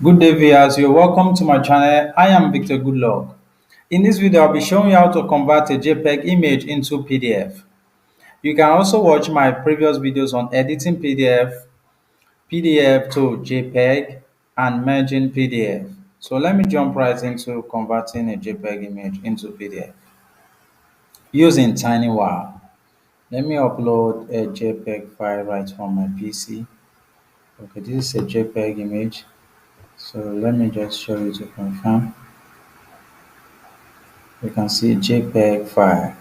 Good day viewers, you're welcome to my channel. I am Victor Goodluck. In this video, I'll be showing you how to convert a JPEG image into PDF. You can also watch my previous videos on editing PDF to JPEG, and merging PDF. So let me jump right into converting a JPEG image into PDF using TinyWow. Let me upload a JPEG file right on my PC. Okay, this is a JPEG image. So let me just show you to confirm. You can see JPEG file.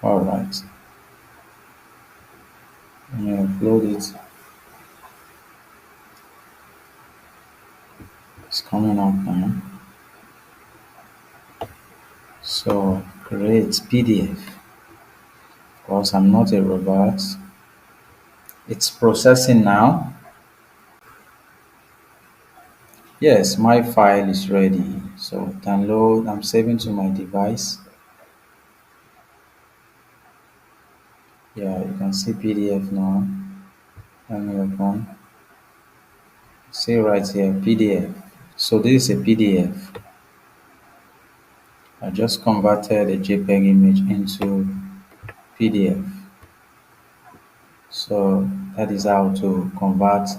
All right, let me upload it. It's coming up now. So create PDF. Because I'm not a robot. It's processing now. Yes, my file is ready. So download. I'm saving to my device. Yeah, you can see PDF now. Let me open. See right here, PDF. So this is a PDF. I just converted a JPEG image into PDF. So that is how to convert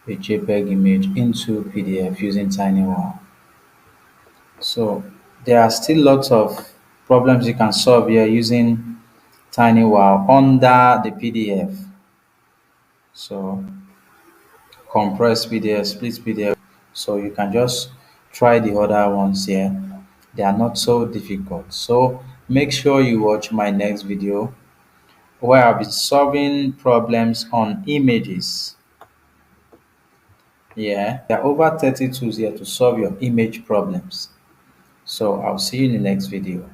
a JPEG image into PDF using TinyWow. So there are still lots of problems you can solve here using TinyWow under the PDF. So compress PDF, split PDF. So you can just try the other ones here. They are not so difficult. So make sure you watch my next video where I'll be solving problems on images. Yeah, there are over 30 tools here to solve your image problems. So I'll see you in the next video.